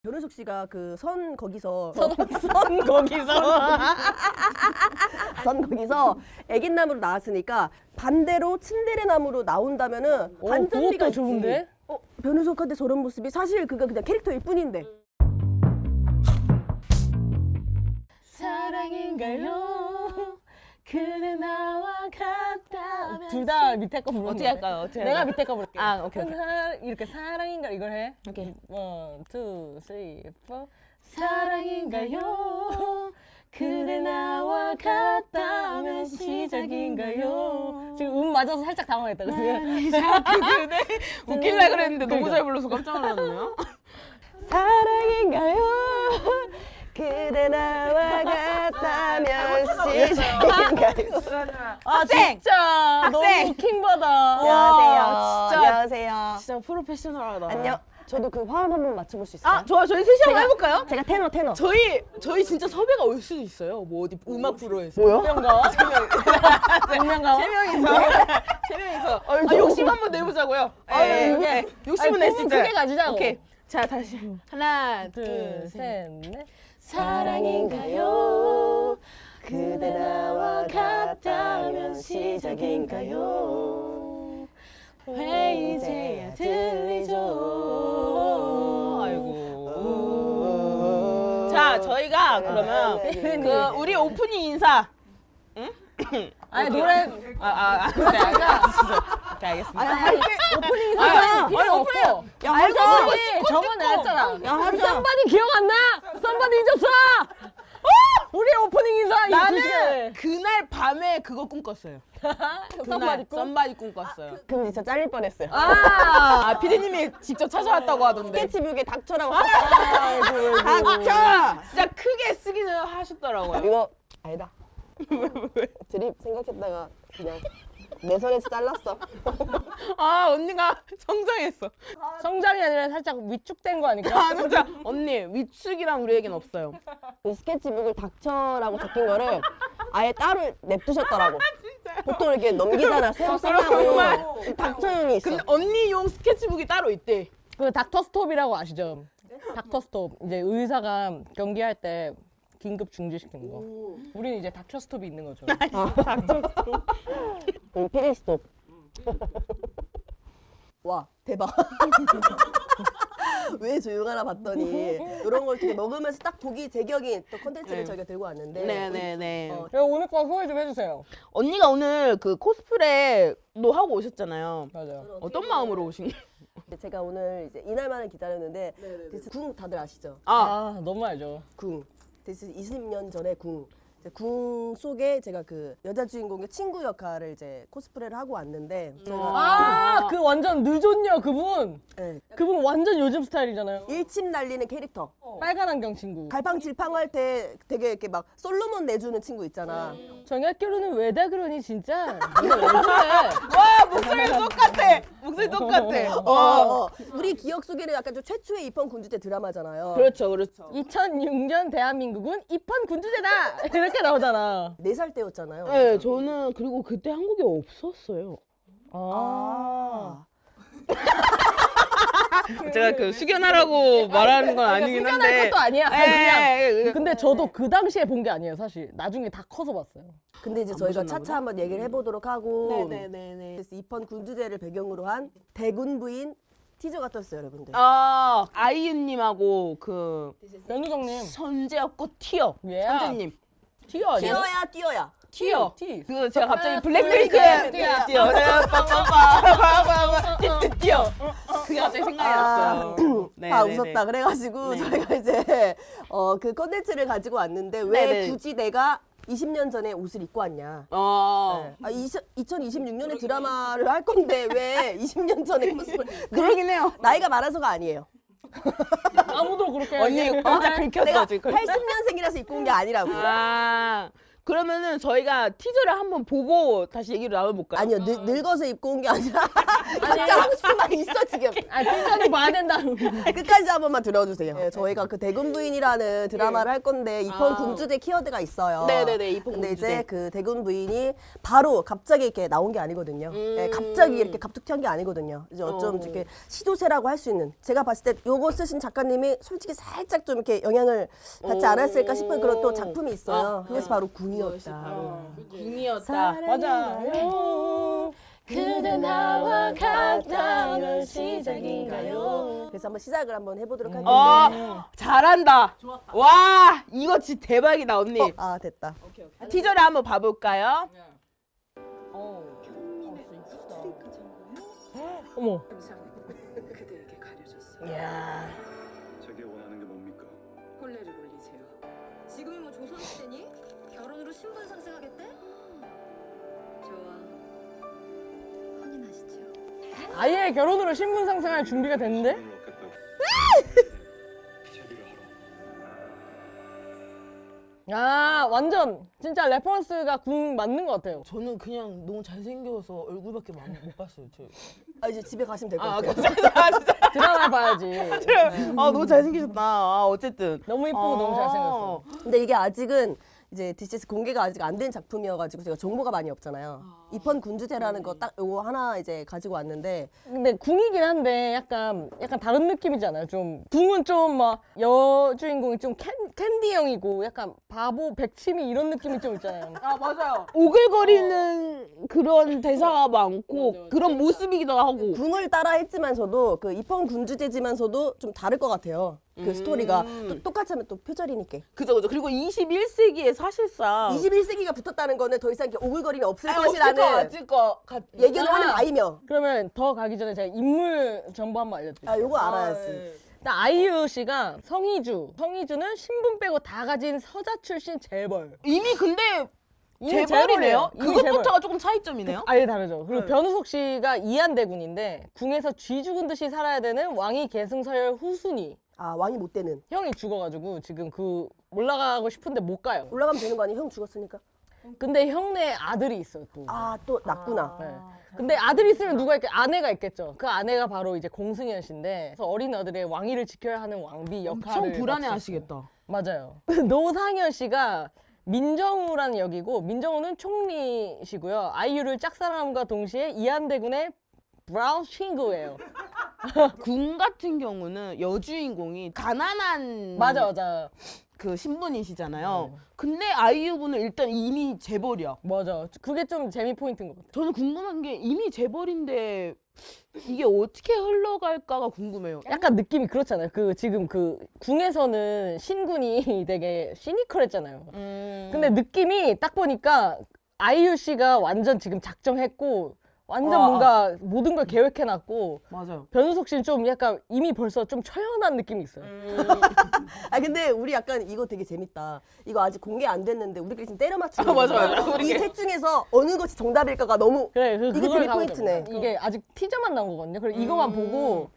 변우석 씨가 그 선 거기서 애긴 나무로 나왔으니까 반대로 츤데레 나무로 나온다면은 반전미가 있지. 좋은데? 변우석한테 저런 모습이 사실 그가 그냥 캐릭터일 뿐인데. 사랑인가요? 그대 나와 같다면 둘 다 밑에 거 부르는 어떻게 할까요? 어떻게 내가 할까요? 밑에 거 부를게. 아, 오케이. 이렇게 사랑인가 이걸 해. 오케이. 1, 2, 3, 4. 사랑인가요? 그대 나와 같다면 시작인가요? 지금 맞아서 살짝 당황했다. 웃길라 그랬는데 너무 잘 불러서 깜짝 놀랐네요. 사랑인가요? 그대 나와 같다면 시작인가요? 학생! 진짜 너무 킹받아. 안녕하세요. 진짜. 안녕하세요. 진짜 프로페셔널하다. 안녕. 저도 그 화음 한번 맞춰볼 수 있어요? 아, 좋아요. 저희 셋이 한번 해볼까요? 제가 테너. 저희 진짜 섭외가 올 수도 있어요. 뭐 어디 음악 프로에서. 뭐요? 명가와? 명가와? 세 명이서. 욕심 한번 내보자고요. 예. 욕심은 낼 수 있어요. 크게 가지자고. 오케이. 자, 다시. 하나, 둘, 셋, 넷. 사랑인가요? 그대 나와 같다면 시작인가요? 왜 이제야 들리죠? 아이고. 자, 저희가 그러면 그 우리 오프닝 인사. 응? 아니 노래 그래, 알겠습니다. 오프닝 인사 필요 없고. 야, 하자. 저번에 했잖아. 야, 하자. 썸바디 기억 안 나? 썸바디 잊었어? 우리 오프닝 인사 나는 2시간에. 그날 밤에 그거 꿈꿨어요. 썸바디 꿈? 썸바디 꿈꿨어요. 그럼 진짜 잘릴 뻔했어요. 아, 피디님이 직접 찾아왔다고 하던데. 스케치북에 닥쳐라고. 닥쳐! 진짜 크게 쓰기는 하셨더라고요. 이거 아니다. 드립 생각했다가 그냥 내 손에서 잘랐어. 아, 언니가 성장했어. 성장이 아니라 살짝 위축된 거 아닐까? 아, 진짜. 언니, 위축이랑 우리에겐 없어요. 이 스케치북을 닥쳐라고 적힌 거를 아예 따로 냅두셨더라고. 보통 이렇게 넘기잖아. 새로 쓰려고. 닥쳐용이 있어. 근데 언니용 스케치북이 따로 있대. 그 닥터 스톱이라고 아시죠? 닥터 스톱. 이제 의사가 경기할 때 긴급 중지시키는 거. 우리는 이제 닥터 스톱이 있는 거죠. 피리 스톱. 와, 대박. 왜 조용하나 봤더니 이런 걸 되게 먹으면서 딱 보기 제격인 또 콘텐츠를 저희가 들고 왔는데. 네네네. 그럼 오늘 거 소개 좀 해주세요. 언니가 오늘 그 코스프레도 하고 오셨잖아요. 맞아요. 어떤 마음으로 오신 거예요? 제가 오늘 이제 이날만을 기다렸는데 궁 다들 아시죠? 아 너무 알죠. 궁. 20년 전에 궁. 궁 속에 제가 그 여자 주인공의 친구 역할을 이제 코스프레를 하고 왔는데 제가 그 완전 늦었냐 그분. 네, 그분 완전 요즘 스타일이잖아요. 일침 날리는 캐릭터. 빨간 안경 친구. 갈팡질팡할 때 되게 이렇게 막 솔로몬 내주는 친구 있잖아. 정약교로는 왜 다 그러니 진짜. 이거 왜 그래? 와, 목소리 똑같아. 목소리 똑같아. 우리 기억 속에는 약간 좀 최초의 입헌 군주제 드라마잖아요. 그렇죠, 그렇죠. 2006년 대한민국은 입헌 군주제다 이렇게 나오잖아. 4살 때였잖아요. 네, 저는 그리고 그때 한국에 없었어요. 제가 그 숙연하라고 말하는 건 아니긴 한데. 숙연할 것도 아니야. 예, 그냥. 근데 저도 그 당시에 본 게 아니에요 사실. 나중에 다 커서 봤어요. 근데 이제 저희가 보셨나 차차 한번 얘기를 해보도록 하고 네네네네. 그래서 입헌 군주제를 배경으로 한 대군부인 티저가 떴어요, 여러분들. 아, 아이유님하고 그 변우석님. 선재였고 티어. 예. 선재님. 티어 아니에요? 뛰어야 뛰어야. 티어. 티. 그 제가 갑자기 블랙핑크 티어. 티어. 티어. 그게 갑자기 생각이 났어요. 다 웃었다 그래가지고 저희가 이제 그 컨텐츠를 가지고 왔는데 왜 네네. 굳이 내가 20년 전에 옷을 입고 왔냐. 2026년에 드라마를 할 건데 왜 20년 전에 코스프레. 그러긴 해요. 나이가 많아서가 아니에요. 아무도 그렇게 언니 혼자 긁혔어 내가 지금. 80년생이라서 입고 온 게 아니라고. 아, 그러면은 저희가 티저를 한번 보고 다시 얘기를 나눠볼까요? 아니요, 늙어서 입고 온 게 아니라 각자 하고 싶은 말이 있어 지금. 티저는 봐야 된다. 끝까지 한 번만 들어주세요. 네, 저희가 그 대군부인이라는 드라마를 할 건데 입헌 궁주제 키워드가 있어요. 네네네, 입헌 근데 궁주제. 이제 그 대군부인이 바로 갑자기 이렇게 나온 게 아니거든요. 네, 갑자기 이렇게 갑툭 튀한 게 아니거든요. 이제 어쩜 이렇게 시조세라고 할 수 있는. 제가 봤을 때 요거 쓰신 작가님이 솔직히 살짝 좀 이렇게 영향을 받지 않았을까 싶은 그런 또 작품이 있어요. 그것이 바로 궁이었다. 궁이었다. 맞아. 그대 나와 같다면 시작인가요? 그래서 한번 시작을 한번 해보도록 할게요. 잘한다. 와, 이거 진짜 대박이다, 언니. 아 됐다. 티저를 한번 봐볼까요? 어머. 그대에게 가려졌어. 이야. 자기 원하는 게 뭡니까? 혼례를 올리세요. 지금이 뭐 조선시대니? 결혼으로 신분 상승하겠대? 좋아. 혼인하시죠. 아예 결혼으로 신분 상승할 준비가 됐는데? 오늘 얻겠다고. 제비를 하러. 아 완전 진짜 레퍼런스가 궁 맞는 것 같아요. 저는 그냥 너무 잘생겨서 얼굴밖에 못 봤어요. 저. 아 이제 집에 가시면 될 것 아, 같아요. 진짜. 드라마 봐야지. 아, 너무 잘생기셨다. 아, 어쨌든. 너무 이쁘고 너무 잘생겼어. 근데 이게 아직은 이제 DCS 공개가 아직 안 된 작품이어가지고 제가 정보가 많이 없잖아요. 입헌 군주제라는 거 딱 요거 하나 이제 가지고 왔는데 근데 궁이긴 한데 약간 다른 느낌이잖아요. 좀 궁은 좀 막 여주인공이 좀 캔디형이고 약간 바보 백치미 이런 느낌이 좀 있잖아요. 아, 맞아요. 오글거리는 그런 대사가 많고 맞아. 그런 모습이기도 하고. 궁을 따라 했지만서도 그 입헌 군주제지만서도 좀 다를 것 같아요. 그 스토리가 또 똑같이 하면 또 표절이니까. 그죠. 그리고 21세기에 사실상 21세기가 붙었다는 거는 더 이상 이렇게 오글거림이 없을 없을 것이라는 것 얘기를 하는 바이며. 그러면 더 가기 전에 제가 인물 정보 한번 알려드릴게요. 아 요거 알아야지. 일단 아이유 씨가 성희주는 신분 빼고 다 가진 서자 출신 재벌. 이미 근데 이미 재벌이네요. 재벌이에요. 이미 그것부터가 조금 차이점이네요. 아예 다르죠. 그리고 변우석 씨가 이한대군인데 궁에서 쥐 죽은 듯이 살아야 되는 왕위 계승서열 후순위. 아 왕이 못 되는. 형이 죽어가지고 지금 그 올라가고 싶은데 못 가요. 올라가면 되는 거 아니에요? 형 죽었으니까. 근데 형네 아들이 있어요 또. 아 또 났구나. 네. 근데 아들이 있으면 누가 있겠? 아내가 있겠죠. 그 아내가 바로 이제 공승현 씨인데 그래서 어린 아들의 왕위를 지켜야 하는 왕비 역할을 엄청 불안해하시겠다. 맞아요. 노상현 씨가 민정우라는 역이고 민정우는 총리시고요. 아이유를 짝사랑함과 동시에 이한대군의 브라운 친구예요. 궁 같은 경우는 여주인공이 가난한 맞아. 그 신분이시잖아요. 근데 아이유분은 일단 이미 재벌이야. 맞아. 그게 좀 재미 포인트인 것 같아요. 저는 궁금한 게 이미 재벌인데 이게 어떻게 흘러갈까가 궁금해요. 약간 느낌이 그렇잖아요. 그 지금 그 궁에서는 신군이 되게 시니컬했잖아요. 근데 느낌이 딱 보니까 아이유 씨가 완전 지금 작정했고 완전 뭔가 모든 걸 계획해놨고 맞아요. 변우석 씨는 좀 약간 이미 벌써 좀 처연한 느낌이 있어요. 아 근데 우리 약간 이거 되게 재밌다. 이거 아직 공개 안 됐는데 우리끼리 지금 때려 맞추는 아, 맞아. 이 셋 중에서 어느 것이 정답일까가 너무 그래, 이게 그걸 재미 가고 포인트네. 있거든요. 이게 아직 티저만 나온 거거든요. 그래서 이거만 보고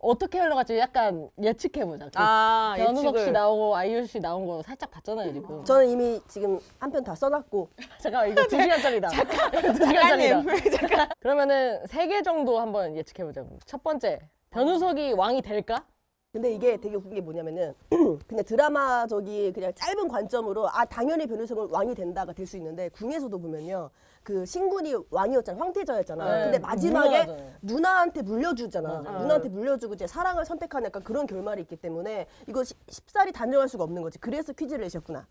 어떻게 흘러갈지 약간 예측해보자. 그 아, 변우석 씨 예측을. 나오고 아이유 씨 나온 거 살짝 봤잖아요 지금. 저는 이미 지금 한 편 다 써놨고 잠깐 이거 2시간짜리다. 작가님. 2시간짜리다. 그러면은 3개 정도 한번 예측해보자. 첫 번째, 변우석이 왕이 될까? 근데 이게 되게 웃긴 게 뭐냐면은 그냥 드라마적인 그냥 짧은 관점으로 아 당연히 변우석은 왕이 된다가 될 수 있는데 궁에서도 보면요 그 신군이 왕이었잖아 황태자였잖아. 네, 근데 마지막에 물러나잖아요. 누나한테 물려주잖아. 맞아. 누나한테 물려주고 이제 사랑을 선택하는 약간 그런 결말이 있기 때문에 이거 쉽사리 단정할 수가 없는 거지. 그래서 퀴즈를 내셨구나.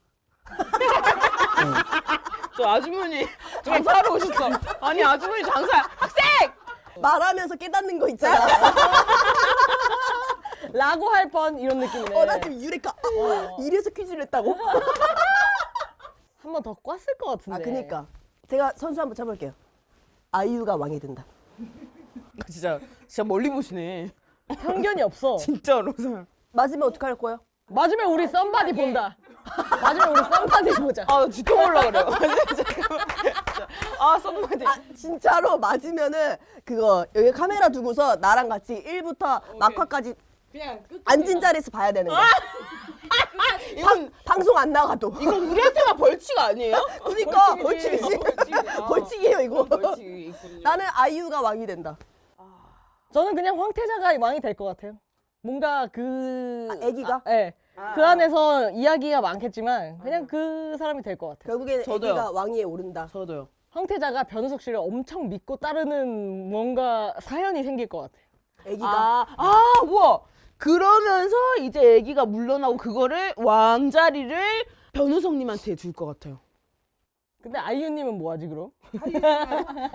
저 아주머니 장사하러 오셨어. 아니 아주머니 장사. 학생! 말하면서 깨닫는 거 있잖아. 라고 할 뻔 이런 느낌이네. 나 지금 유레카. 이래서 퀴즈를 했다고? 한 번 더 꿨을 것 같은데. 아 그니까 제가 선수 한번 쳐볼게요. 아이유가 왕이 된다. 진짜 멀리 보시네. 편견이 없어. 진짜로. 맞으면 어떡할 거예요? 맞으면 우리 썸바디 본다. 맞으면 우리 썸바디 보자. 아, 뒤통 올라 그래요. 잠깐만. 아, 썸바디. 아 진짜로 맞으면은 그거 여기 카메라 두고서 나랑 같이 1부터 막화까지 그냥 앉은 자리에서 봐야 되는 거야. 이건 방송 안 나가도. 이거 우리한테만 벌칙 아니에요? 그러니까 벌칙이지. 벌칙이다. 벌칙이에요 이거. 벌칙이 있군요. 나는 아이유가 왕이 된다. 저는 그냥 황태자가 왕이 될 것 같아요. 뭔가 그 애기가? 네. 그 안에서 이야기가 많겠지만 그냥 그 사람이 될 것 같아요. 결국에는 저도요. 애기가 왕위에 오른다. 저도요. 황태자가 변우석 씨를 엄청 믿고 따르는 뭔가 사연이 생길 것 같아요. 애기가 우와. 그러면서 이제 애기가 물러나고 그거를 왕자리를 변우석님한테 줄 것 같아요. 근데 아이유님은 뭐하지 그럼?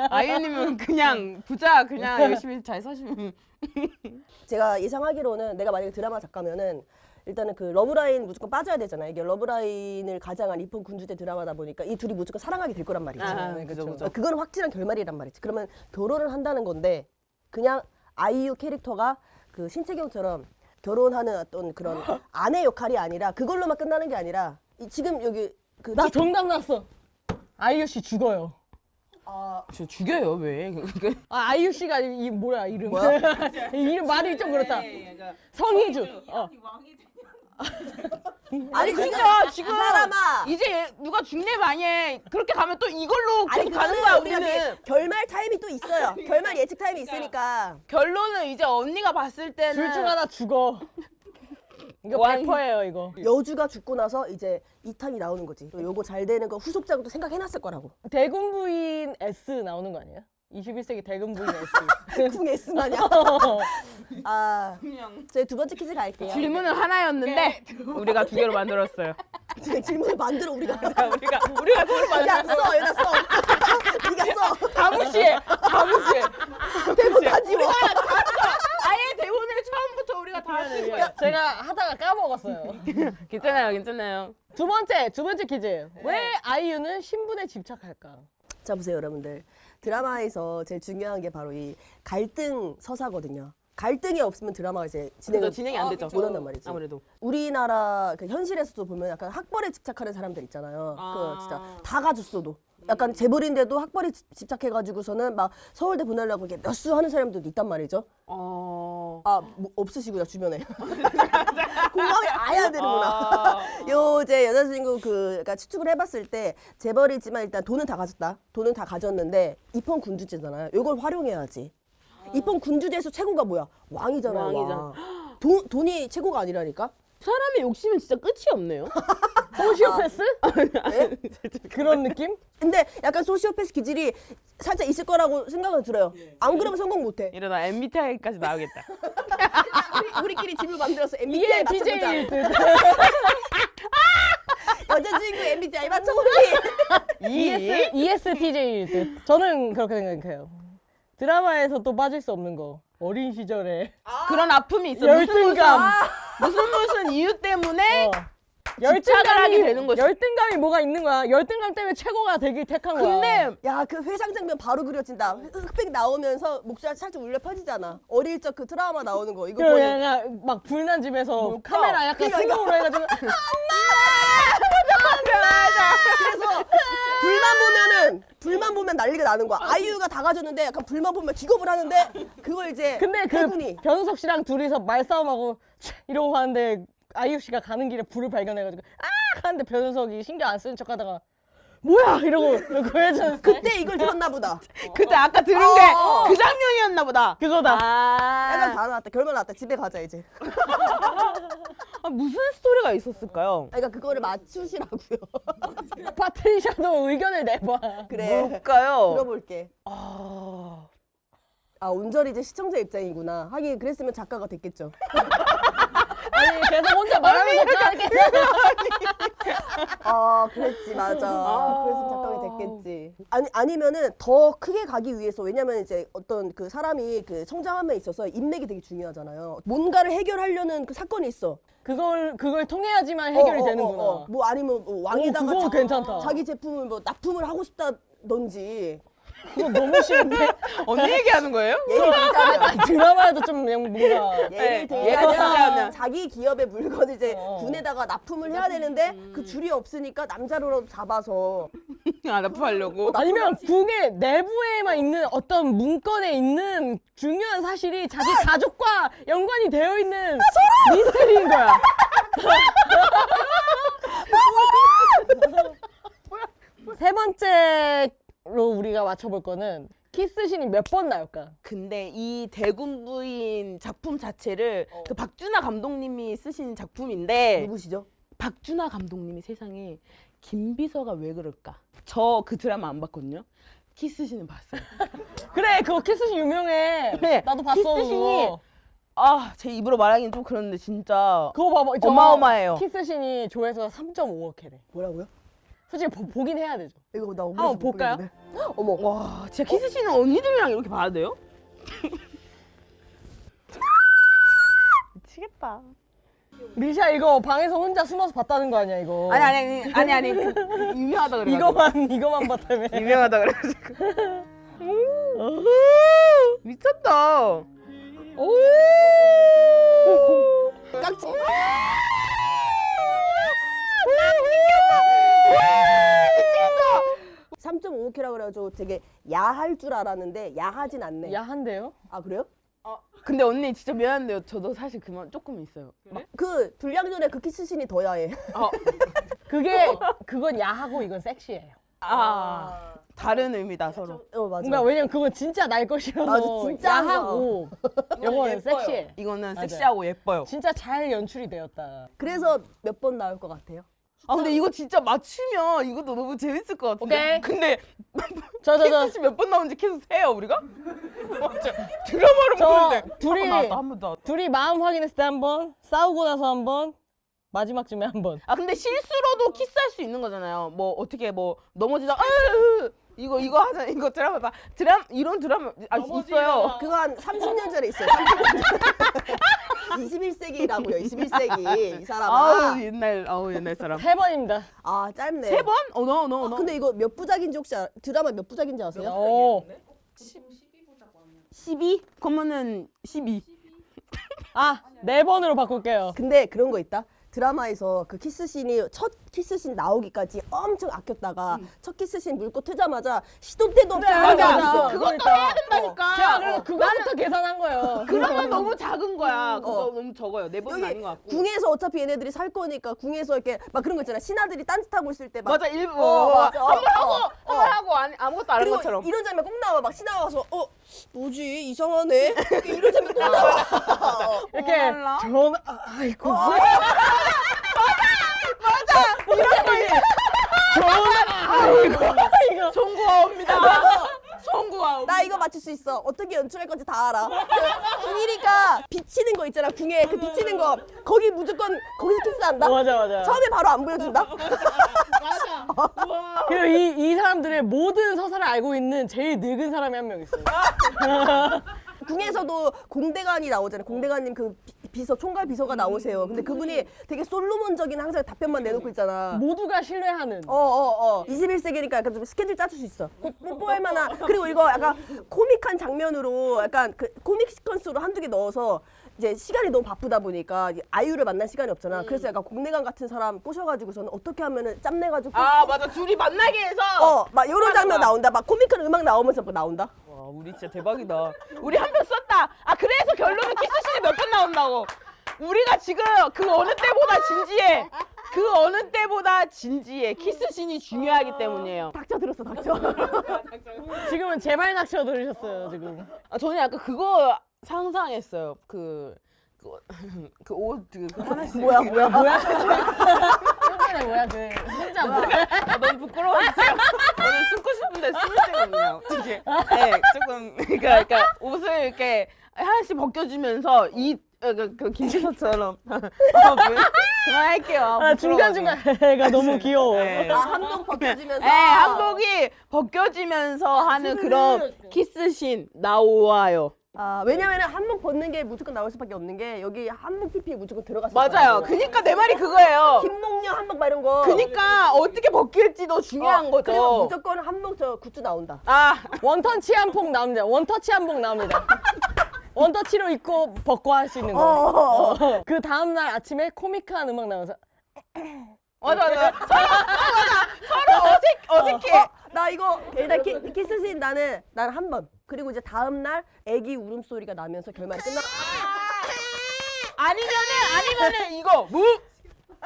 아이유님은 그냥 부자 그냥 열심히 잘 사시면. 제가 예상하기로는 내가 만약에 드라마 작가면은 일단은 그 러브라인 무조건 빠져야 되잖아요. 이게 러브라인을 가장한 이쁜 군주제 드라마다 보니까 이 둘이 무조건 사랑하게 될 거란 말이지. 그죠. 그거는 확실한 결말이란 말이지. 그러면 결혼을 한다는 건데 그냥 아이유 캐릭터가 그 신채경처럼 결혼하는 어떤 그런 아내 역할이 아니라 그걸로만 끝나는 게 아니라 지금 여기 그 나 정답 났어. 아이유 씨 죽어요. 저 죽여요 왜? 아이유 씨가 이 뭐야 이름? 이름 말이 좀 그렇다. 성희주. 아니 진짜 지금 그 사람아. 이제 누가 죽네 만에 그렇게 가면 또 이걸로 아니 계속 가는 그거는 거야 우리가 우리는. 이제 결말 타임이 또 있어요. 결말 예측 타임이 있으니까. 결론은 이제 언니가 봤을 때는 둘 중 하나 죽어. 이거 왕- 100%예요 이거. 여주가 죽고 나서 이제 2탄이 나오는 거지. 또 요거 잘 되는 거 후속작도 생각해놨을 거라고. 대군부인 S 나오는 거 아니에요? 21세기 대군부인 S. 궁 S마냐? 아, 제 두 번째 퀴즈 갈게요. 질문은 하나였는데 우리가 두 개로 만들었어요. 지금 질문을 만들어 우리가. 우리가 서로 야 써, 여기다 써. 네가 써. 다무시해. 대본 다 지워. 아예 대본을 처음부터 우리가 다 했어요. 제가 하다가 까먹었어요. 괜찮아요. 두 번째 퀴즈예요. 왜 아이유는 신분에 집착할까? 자 보세요 여러분들. 드라마에서 제일 중요한 게 바로 이 갈등 서사거든요. 갈등이 없으면 드라마가 이제 진행이 안 되죠. 못 한단 말이지. 아무래도. 우리나라 그 현실에서도 보면 약간 학벌에 집착하는 사람들 있잖아요. 그 진짜 다 가졌어도 약간 재벌인데도 학벌에 집착해가지고서는 막 서울대 보내려고 이렇게 몇 수 하는 사람들도 있단 말이죠. 아, 뭐 없으시구나 주변에. 공감이 아예 안 되는구나. 요 이제 여자친구 그러니까 추측을 해봤을 때 재벌이지만 일단 돈은 다 가졌다. 돈은 다 가졌는데 입헌 군주제잖아요. 요걸 활용해야지. 입헌 군주제에서 최고가 뭐야? 왕이잖아요. 왕. 돈이 최고가 아니라니까. 사람의 욕심은 진짜 끝이 없네요. 소시오패스? 네? 그런 느낌? 근데 약간 소시오패스 기질이 살짝 있을 거라고 생각은 들어요. 안 그러면 성공 못해. 이러다 MBTI까지 나오겠다. 우리끼리 집을 만들어서 MBTI 맞춰보자. DJ일 듯. 여자친구 MBTI 맞춰보기. ESTJ일 듯. 저는 그렇게 생각해요. 드라마에서 또 빠질 수 없는 거. 어린 시절에 그런 아픔이 있어. 열등감. 무슨 이유 때문에 집착을 열등감이 하게 되는 거지. 열등감이 뭐가 있는 거야. 열등감 때문에 최고가 되길 택한 거야. 근데 야, 그 회상 장면 바로 그려진다. 흑백 나오면서 목소리 살짝 울려 퍼지잖아. 어릴 적 그 트라우마 나오는 거. 이거 거의 그냥 막 불난 집에서 카메라 약간 그러니까 스로우로 해가지고 그래서 불만 보면 난리가 나는 거야. 아이유가 다 가졌는데 약간 불만 보면 기겁을 하는데 그걸 이제 근데 그 태군이 변우석 씨랑 둘이서 말싸움하고 이러고 하는데 아이유 씨가 가는 길에 불을 발견해가지고 하는데 변우석이 신경 안 쓰는 척하다가 뭐야 이러고 구해주는 그때 이걸 들었나 보다. 그때 아까 들은 게 그 장면이었나 보다. 그거다. 약간 다 나왔다. 결말 나왔다. 집에 가자 이제. 무슨 스토리가 있었을까요? 그러니까 그거를 맞추시라고요. 파트리샤도 의견을 내봐. 그래. 뭘까요? 들어볼게. 온전히 이제 시청자 입장이구나. 하긴 그랬으면 작가가 됐겠죠. 아니 계속 혼자 말하면서 그렇게 그랬지 맞아. 그래서 작가가 됐겠지. 아니면은 더 크게 가기 위해서 왜냐면 이제 어떤 그 사람이 그 성장함에 있어서 인맥이 되게 중요하잖아요. 뭔가를 해결하려는 그 사건이 있어. 그걸 통해야지만 해결이 되는구나. 뭐 아니면 뭐 왕에다가 그거 괜찮다. 자기 제품을 뭐 납품을 하고 싶다든지. 그거 너무 싫은데? 언니 얘기하는 거예요? 예를 들자면 드라마에도 좀 그냥 뭔가 예를 예를 들자면 들자면. 자기 기업의 물건을 이제 군에다가 납품을 해야 되는데 그 줄이 없으니까 남자로 잡아서 안 아프하려고. 아니면 궁의 내부에만 있는 어떤 문건에 있는 중요한 사실이 자기 가족과 연관이 되어 있는 미스터리인 거야. 세 번째로 우리가 맞춰볼 거는 키스신이 몇 번 나올까? 근데 이 대군부인 작품 자체를 그 박준하 감독님이 쓰신 작품인데 누구시죠? 박준하 감독님이 세상에 김비서가 왜 그럴까? 저 그 드라마 안 봤거든요. 키스신은 봤어요. 그래, 그거 키스신 유명해. 네, 나도 봤어. 키스신이 그거. 아, 제 입으로 말하기는 좀 그런데 진짜 그거 봐봐. 저 어마어마해요. 키스신이 조회수가 3.5억회래. 뭐라고요? 솔직히 보긴 해야 되죠. 이거 나 한번 볼까요? 어머. 와, 진짜 키스신은 언니들이랑 이렇게 봐야 돼요? 미치겠다. 리샤 이거 방에서 혼자 숨어서 봤다는 거 아니야 이거? 아니 그, 유명하다 그래가지고. 이거만 봤다며. 유명하다 그래가지고. 미쳤다. 오. 깍지. 3.5K라 그래가지고 되게 야할 줄 알았는데 야하진 않네. 야한데요? 아 그래요? 근데 언니 진짜 미안한데요. 저도 사실 그만 조금 있어요. 그 불량전에 그 키스신이 더 야해. 그건 야하고 이건 섹시해요. 다른 의미다 서로. 맞아. 뭔가 왜냐면 그건 진짜 날 것이라서 맞아, 진짜 야하고 이거는 섹시해. 이거는 맞아요. 섹시하고 예뻐요. 진짜 잘 연출이 되었다. 그래서 몇 번 나올 것 같아요? 아 근데 이거 진짜 맞추면 이것도 너무 재밌을 것 같은데. 오케이. 근데 저 키스씬 몇 번 나온지 계속 세요 우리가? 드라마를 보는데 둘이 한 번 나왔다. 둘이 마음 확인했을 때 한 번, 싸우고 나서 한 번, 마지막쯤에 한 번. 아 근데 실수로도 키스할 수 있는 거잖아요. 뭐 어떻게 뭐 넘어지다 이거 하자 이거 드라마 봐. 이런 드라마 있어요. 그거 한 30년 전에 있어요. 30년 전에. 21세기라고요. 21세기 이 사람아. 옛날 사람. 3번입니다. 아 짧네. 세 번? 너. 근데 이거 몇 부작인지 혹시 드라마 몇 부작인지 아세요? 오. 12? 그러면은 12. 4번으로 바꿀게요. 근데 그런 거 있다. 드라마에서 그 키스신이 첫 키스신 나오기까지 엄청 아꼈다가 첫 키스신 물고 트자마자 시도 때도 없이 맞아. 그것도 해야 된다니까. 제가 그래서 그거부터 계산한 거예요. 그러면 너무 작은 거야. 그거 너무 적어요. 4번은 아닌 것 같고. 궁에서 어차피 얘네들이 살 거니까 궁에서 이렇게 막 그런 거 있잖아. 신하들이 딴짓하고 있을 때 막 맞아 일부 맞아. 한번 하고 아무것도 안 한 그리고 것처럼. 이런 장면 꼭 나와. 막 신하 와서 뭐지 이상하네. 이런 장면 꼭 나와. 이렇게 몰라. 전화 아이고. 송구하옵니다. 송구하옵니다. 나 이거 맞출 수 있어. 어떻게 연출할 건지 다 알아. 궁일이가 비치는 거 있잖아. 궁에 그 비치는 거 거기 무조건 거기서 키스한다. 맞아. 처음에 바로 안 보여준다. 그리고 이 사람들의 모든 서사를 알고 있는 제일 늙은 사람이 한 명 있어요. 궁에서도 공대관이 나오잖아요. 공대관님 그 비서 총괄 비서가 나오세요. 근데 그분이 되게 솔로몬적인 항상 답변만 내놓고 있잖아. 모두가 신뢰하는. 21세기니까 약간 좀 스케줄 짜줄 수 있어. 뽀뽀할 만한. 그리고 이거 약간 코믹한 장면으로 약간 그 코믹 시퀀스로 한두 개 넣어서 이제 시간이 너무 바쁘다 보니까 이제 아이유를 만날 시간이 없잖아. 그래서 약간 공대관 같은 사람 꼬셔가지고서는 어떻게 하면은 짬내가지고 맞아 둘이 만나게 해서. 막 이런 장면 나온다. 막 코믹한 음악 나오면서 막 나온다. 와 우리 진짜 대박이다. 우리 한 편 썼다. 그래서 결론은 키스씬이 몇 편 나온다고. 우리가 지금 그 어느 때보다 진지해. 키스씬이 중요하기 때문이에요. 닥쳐 들었어, 닥쳐. 지금은 제발 낙쳐 들으셨어요 지금. 저는 약간 그거 상상했어요. 그 옷 하나씩. 뭐야? 초반에 뭐야 그 혼자 뭐야? 너무 부끄러웠어요. 오늘 숨고 싶은데 숨을 데가 없네요. 이게 조금 그러니까 옷을 이렇게 하나씩 벗겨주면서 그 김지서처럼 그만할게요. 중간중간 애가 너무 귀여워. 한복 벗겨지면서. 한복이 벗겨지면서 하는 그런 키스씬 나와요. 아 왜냐면은 한복 벗는 게 무조건 나올 수밖에 없는 게 여기 한복 TP에 무조건 들어갔을 맞아요. 거예요. 그니까 내 말이 그거예요. 김몽룡 한복 막 이런 거. 그니까 어떻게 벗길지도 중요한 거죠. 그리고 무조건 한복 저 굿즈 나온다. 아, 원터치 한복 나옵니다. 원터치 한복 나옵니다. 원터치로 입고 벗고 할 수 있는 거. 그 다음날 아침에 코미크한 음악 나와서 맞아. 서로 어색해. 나 이거 일단 키스신 나는 한 번. 그리고 이제 다음 날 애기 울음소리가 나면서 결말이 끝나. 아니면은 이거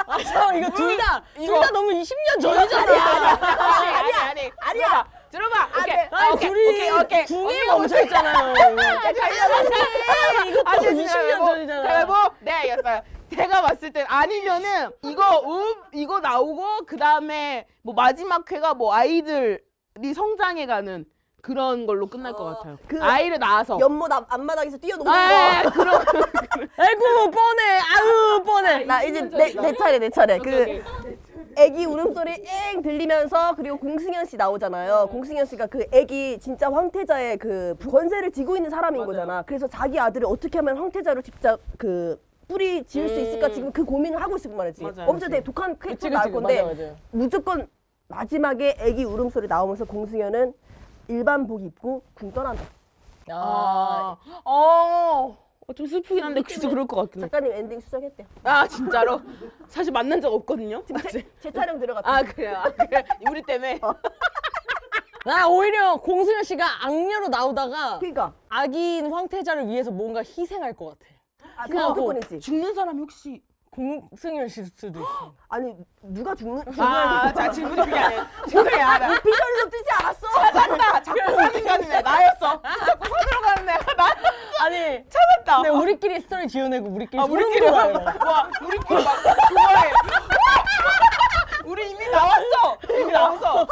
아, 잠깐 이거 둘 다 너무 20년 전이잖아. 아니야. 들어봐. 오케이. 궁에 멈춰 있잖아요. 이것도 20년 전이잖아. 그리고 네, 알겠어요. 제가 봤을 땐 아니면은 이거 나오고 그 다음에 뭐 마지막 회가 뭐 아이들이 성장해가는 그런 걸로 끝날 것 같아요. 그 아이를 낳아서. 연못 앞마당에서 뛰어노는 아, 거. 그런. 아이고 뻔해. 아유 뻔해. 나 이제 내 차례. 그 애기 울음소리 엥 들리면서 그리고 공승현 씨 나오잖아요. 공승현 씨가 그 애기 진짜 황태자의 그 권세를 쥐고 있는 사람인 거잖아. 그래서 자기 아들을 어떻게 하면 황태자로 직접 그 뿌리 지을 수 있을까 지금 그 고민을 하고 있을 말이지. 맞아요. 엄청 되게 독한 캐릭터 나올 건데 맞아. 무조건 마지막에 애기 울음소리 나오면서 공승현은 일반복 입고 궁 떠난다. 좀 슬프긴 한데 진짜 그럴 것 같긴 해. 작가님 엔딩 수정했대요. 아, 진짜로? 사실 만난 적 없거든요. 제 촬영 들어갔다. 아, 그래요? 우리 때문에? 나 오히려 공승현 씨가 악녀로 나오다가 그러니까 악인 황태자를 위해서 뭔가 희생할 것 같아. 그거 무조건이지. 죽는 사람이 혹시 공승현 씨일 수도 있어. 아니 누가 죽는? 자, 질문이 그게 아니야. 죄송해요. 나 비전이 좀 뜨지 않았어? 찾았다. 자꾸 사는 가는 애 나였어. 자꾸 손으로 가는 애가 나. 아니 찾았다. 근데 우리끼리 스토리 지어내고 우리끼리 우리끼리 소름 막, 돋아요. 와, 우리끼리 막 좋아해. 우리 이미 나왔어. 키스했어.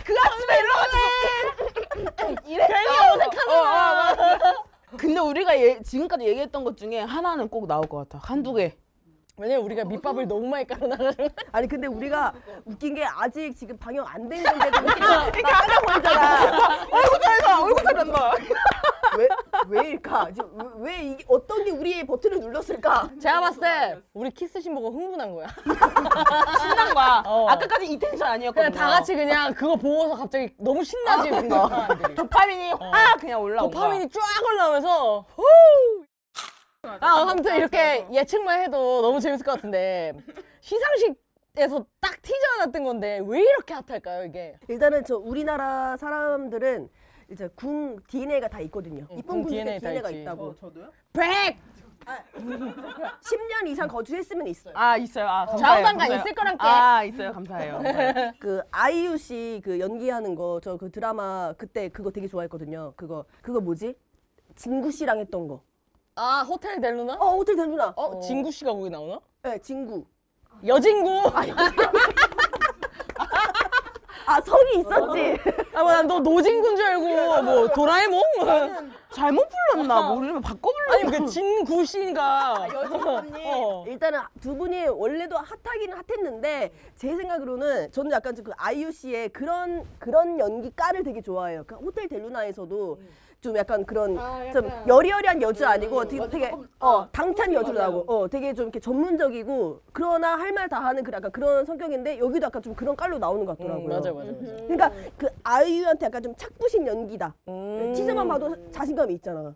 그 아침에 일어나서 이랬어. 괜히 어색하잖아. 근데 우리가 지금까지 얘기했던 것 중에 하나는 꼭 나올 것 같아. 한두 개. 왜냐면 우리가 밑밥을 너무 많이 깔아놔가지고. 아니 근데 우리가 웃긴 게 아직 지금 방영 안 된 건데도 깜짝 놀잖아. 얼굴 잘한다. 왜일까? 왜 이게 어떤 게 우리의 버튼을 눌렀을까? 제가 봤을 때 우리 키스신 보고 흥분한 거야. 신난 거야. 어. 아까까지 이 텐션 아니었거든요. 그냥 다 같이 그냥 그거 보고서 갑자기 너무 신나지. 사람들이. 도파민이 그냥 올라온 거야. 도파민이 쫙 올라오면서 후! 아무튼 이렇게 예측만 해도 너무 재밌을 것 같은데 시상식에서 딱 티저가 났던 건데 왜 이렇게 핫할까요 이게? 일단은 저 우리나라 사람들은 이제 궁 DNA가 다 있거든요. 이쁜 궁 DNA DNA가 다 있지. 있다고. 저도요? 100! 10년 이상 거주했으면 있어요. 아, 있어요. 감사해요. 좌우방가 감사해요. 있을 거란께. 있어요. 감사해요. 그 아이유 씨 그 연기하는 거 저 그 드라마 그때 그거 되게 좋아했거든요. 그거 뭐지? 진구 씨랑 했던 거. 아 호텔 델루나? 호텔 델루나. 진구 씨가 거기 나오나? 네, 진구. 여진구. 성이 있었지. 난너 노진구인 줄 알고 뭐 도라에몽? 잘못 불렀나? 모르면 바꿔 불렀나? 아니 그 진구 씨가 일단은 두 분이 원래도 핫하기는 핫했는데 제 생각으로는 저는 약간 그 아이유 씨의 그런 연기깔을 되게 좋아해요. 그 호텔 델루나에서도 좀 약간 그런 좀 여리여리한 여주 아니고 되게 당찬 여주로 나오고 되게 좀 이렇게 전문적이고 그러나 할 말 다 하는 그 약간 그런 성격인데 여기도 약간 좀 그런 깔로 나오는 것 같더라고요. 맞아. 그러니까 그 아이유한테 약간 좀 착부신 연기다. 티저만 봐도 자신감이 있잖아.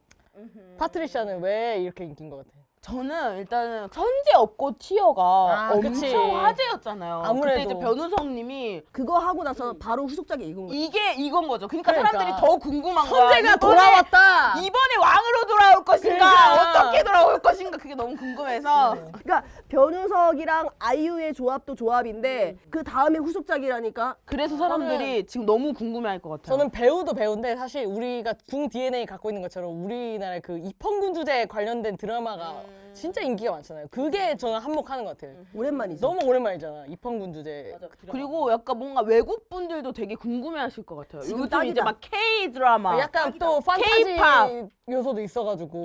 파트리샤는 왜 이렇게 인기인 것 같아? 저는 일단은 천재 없고 티어가 엄청 그치. 화제였잖아요. 아무래도. 그때 이제 변우석님이 그거 하고 나서 바로 후속작이 이건 거야. 이게 이건 거죠. 그러니까 그러니까. 사람들이 더 궁금한 거야. 천재가 돌아왔다. 이번에 왕으로 돌아올 것인가? 그러니까. 어떻게 돌아올 것인가? 그게 너무 궁금해서. 그러니까 변우석이랑 아이유의 조합도 조합인데 그 다음에 후속작이라니까. 그래서 사람들이 지금 너무 궁금해할 것 같아요. 저는 배우도 배우인데 사실 우리가 궁 DNA 갖고 있는 것처럼 우리나라의 그 입헌군 주제에 관련된 드라마가 진짜 인기가 많잖아요. 그게 저는 한몫하는 것 같아요. 오랜만이죠. 너무 오랜만이잖아. 입헌군 주제. 그리고 약간 뭔가 외국 분들도 되게 궁금해하실 것 같아요. 지금 요즘 딱이다. 이제 막 K 드라마, 약간 또 판타지 K-pop. 요소도 있어가지고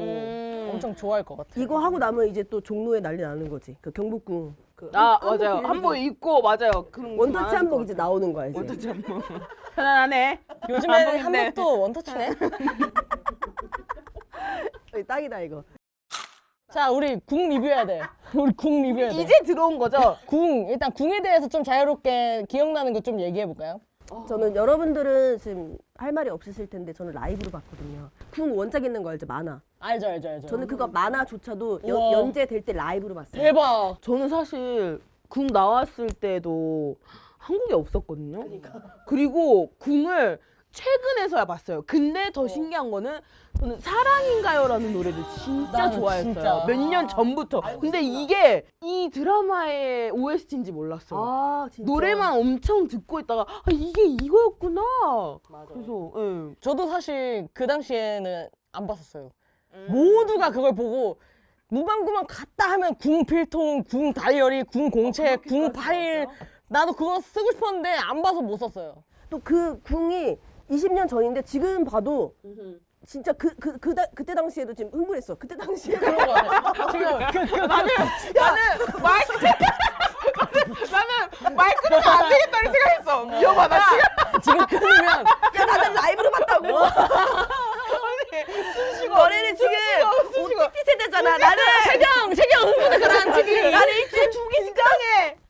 엄청 좋아할 것 같아요. 이거 하고 나면 이제 또 종로에 난리 나는 거지. 그 경복궁. 그 맞아요. 한복 입고 맞아요. 그런 거 원터치 많을 한복 것 이제 같아요. 나오는 거야 이제. 원터치 한복. 편안하네. 요즘에는 한복인데. 한복도 원터치네. 딱이다 이거. 자, 우리 궁 리뷰해야 돼. 우리 궁 리뷰해야 돼. 이제 들어온 거죠? 일단 궁에 대해서 좀 자유롭게 기억나는 거 좀 얘기해 볼까요? 저는 여러분들은 지금 할 말이 없으실 텐데 저는 라이브로 봤거든요. 궁 원작 있는 거 알죠? 만화. 알죠. 저는 그거 만화조차도 우와. 연재될 때 라이브로 봤어요. 대박. 저는 사실 궁 나왔을 때도 한국에 없었거든요. 그리고 궁을 최근에서야 봤어요. 근데 더 신기한 거는 저는 사랑인가요라는 노래를 진짜 나는 좋아했어요. 진짜. 몇 년 전부터. 근데 이게 이 드라마의 OST인지 몰랐어요. 아 진짜. 노래만 엄청 듣고 있다가 이게 이거였구나. 그래서 예. 저도 사실 그 당시에는 안 봤었어요. 모두가 그걸 보고 무방구만 갔다 하면 궁 필통, 궁 다이어리, 궁 공채, 궁 파일. 나도 그거 쓰고 싶었는데 안 봐서 못 썼어요. 또 그 궁이 20년 전인데 지금 봐도 진짜 그때 당시에도 지금 흥분했어. 그때 당시에 그런 거 같아요. 지금 나는 마이크는 안 되겠다는 생각했어. 위험하다 지금. 지금 끊으면 야 나는 라이브로 봤다고. 너네는 지금 OTT 세대잖아. 나는 세경 흥분했잖아 지금. 나는 일주일에 2개씩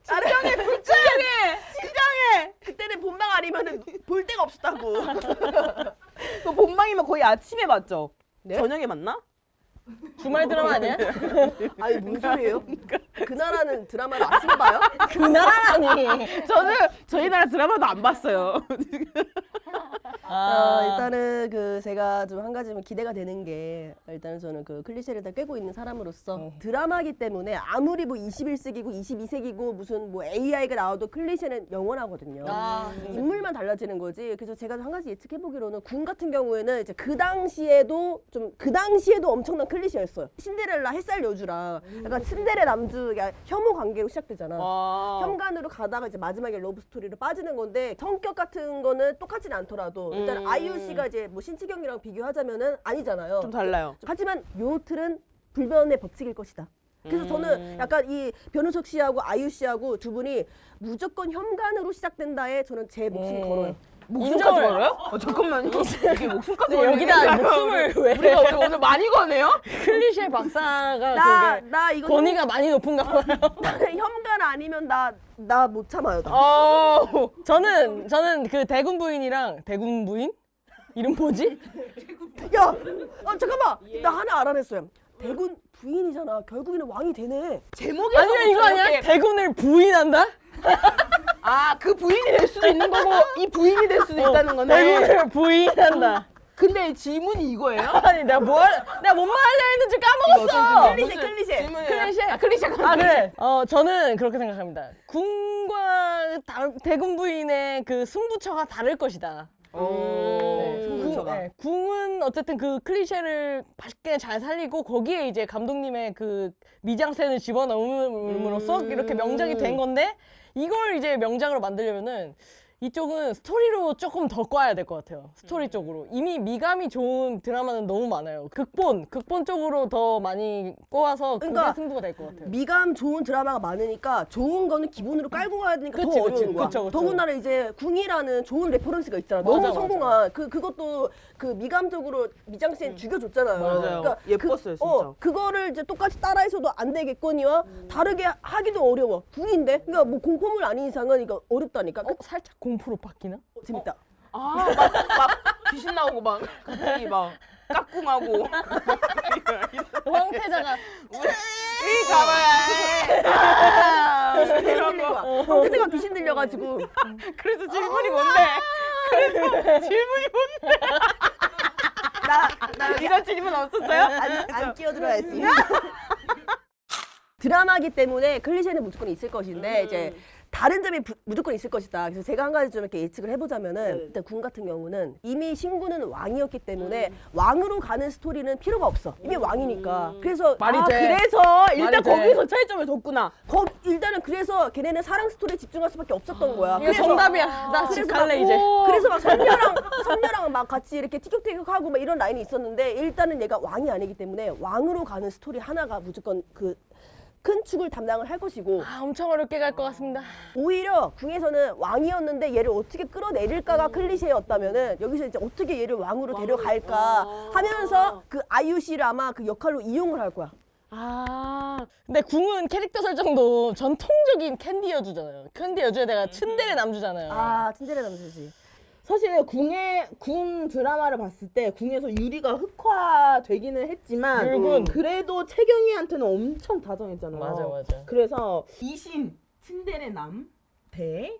진정해 불쌍해. 진정해. 그때는 본방 아니면은 볼 데가 없었다고. 그 본방이면 거의 아침에 봤죠? 네? 저녁에 봤나? 주말 드라마 아니야? 아니 무슨 소리예요? 그 나라는 드라마를 아침에 봐요? 그 나라라니. 저는 저희 나라 드라마도 안 봤어요. 일단은 그 제가 좀 한 가지면 기대가 되는 게 일단은 저는 그 클리셰를 다 꿰고 있는 사람으로서 드라마기 때문에 아무리 뭐 21세기고 22세기고 무슨 뭐 AI가 나와도 클리셰는 영원하거든요. 인물만 달라지는 거지. 그래서 제가 한 가지 예측해 보기로는 궁 같은 경우에는 이제 그 당시에도 엄청난 클리셰였어요. 신데렐라 햇살 여주랑 약간 츤데레 남주 혐오 관계로 시작되잖아. 현관으로 가다가 이제 마지막에 러브 스토리로 빠지는 건데 성격 같은 거는 똑같지는 않더라도 일단 아이유 씨가 이제 뭐 신치경이랑 비교하자면은 아니잖아요. 좀 달라요. 하지만 요 틀은 불변의 법칙일 것이다. 그래서 저는 약간 이 변우석 씨하고 아이유 씨하고 두 분이 무조건 현관으로 시작된다에 저는 제 목숨 걸어요. 목숨까지 인정을. 걸어요? 잠깐만요. 이게 목숨까지 근데 여기다 목숨을 왜? 우리가 오늘 많이 거네요? 클리셰 박사가 그게 나 이거 권위가 많이 높은가 봐요. 나는 현관 아니면 나 못 참아요. 나. 저는 그 대군부인이랑 대군부인? 이름 뭐지? 야, 잠깐만. 나 하나 알아냈어요. 대군 부인이잖아. 결국에는 왕이 되네. 제목에서 아니야 이거 아니야? 대군을 부인한다? 그 부인이 될 수도 있는 거고 이 부인이 될 수도 있다는 거네. 대군을 부인한다. 근데 질문이 이거예요? 아니 내가 뭔 말하려 했는지 까먹었어. 클리셰. 클리셰. 그래. 저는 그렇게 생각합니다. 궁과 대군부인의 그 승부처가 다를 것이다. 궁은 어쨌든 그 클리셰를 맛있게 잘 살리고 거기에 이제 감독님의 그 미장센을 집어넣음으로써 이렇게 명작이 된 건데 이걸 이제 명작으로 만들려면은 이쪽은 스토리로 조금 더 꽈야 될 것 같아요. 스토리 쪽으로. 이미 미감이 좋은 드라마는 너무 많아요. 극본 쪽으로 더 많이 꼬아서 그게 그러니까 승부가 될 것 같아요. 미감 좋은 드라마가 많으니까 좋은 거는 기본으로 깔고 가야 되니까 그치, 더 어려운 거야. 그쵸. 더군다나 이제 궁이라는 좋은 레퍼런스가 있잖아. 맞아, 너무 맞아. 성공한 그것도 그 미감적으로 미장센 죽여줬잖아요. 맞아요. 예뻤어요, 진짜. 그거를 이제 똑같이 따라해서도 안 되겠거니와 다르게 하기도 어려워. 궁인데 그러니까 뭐 공포물 아닌 이상은 이거 어렵다니까. 살짝 공포로 바뀌나? 재밌다. 막 귀신 나오고 막 갑자기 막 깍꿍하고 황태자가 이 가봐야 해. 이런 거. 황태자가 귀신 들려가지고 그래서 질문이 뭔데? 나 이런 질문 없었어요? 안 끼어들어야지. 드라마기 때문에 클리셰는 무조건 있을 것인데 이제 다른 점이 무조건 있을 것이다. 그래서 제가 한 가지 좀 이렇게 예측을 해보자면은 일단 궁 같은 경우는 이미 신군은 왕이었기 때문에 왕으로 가는 스토리는 필요가 없어. 이미 왕이니까. 그래서 말이 돼. 그래서 일단 돼. 거기서 차이점을 뒀구나. 일단은 그래서 걔네는 사랑 스토리에 집중할 수밖에 없었던 거야. 이거 정답이야. 나 집 갈래 이제. 그래서 막 선녀랑 막 같이 이렇게 티격태격하고 막 이런 라인이 있었는데 일단은 얘가 왕이 아니기 때문에 왕으로 가는 스토리 하나가 무조건 그 큰 축을 담당을 할 것이고 아, 엄청 어렵게 갈 것 같습니다. 오히려 궁에서는 왕이었는데 얘를 어떻게 끌어내릴까가 클리셰였다면은 여기서 이제 어떻게 얘를 왕으로 데려갈까 하면서 그 아이유 씨를 아마 그 역할로 이용을 할 거야. 근데 궁은 캐릭터 설정도 전통적인 캔디 여주잖아요. 캔디 여주에다가 츤데레 남주잖아요. 아 츤데레 남자지. 사실 궁 드라마를 봤을 때 궁에서 유리가 흑화되기는 했지만 율군. 그래도 채경이한테는 엄청 다정했잖아요. 맞아. 그래서 이신 츤데레 남 대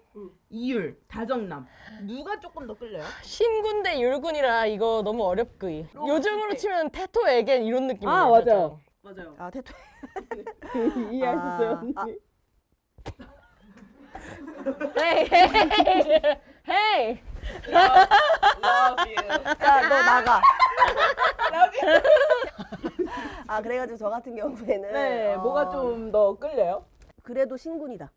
이율 다정남 누가 조금 더 끌려요? 신군 대 율군이라 이거 너무 어렵구이. 요즘으로 치면 테토 에겐 이런 느낌이에요. 아, 맞아요. 살짝. 맞아요. 아 태토. 이해하셨어요? 아, 언니? 헤이. 야 너 나가. 아 그래가지고 저 같은 경우에는 네, 뭐가 좀 더 끌려요? 그래도 신군이다.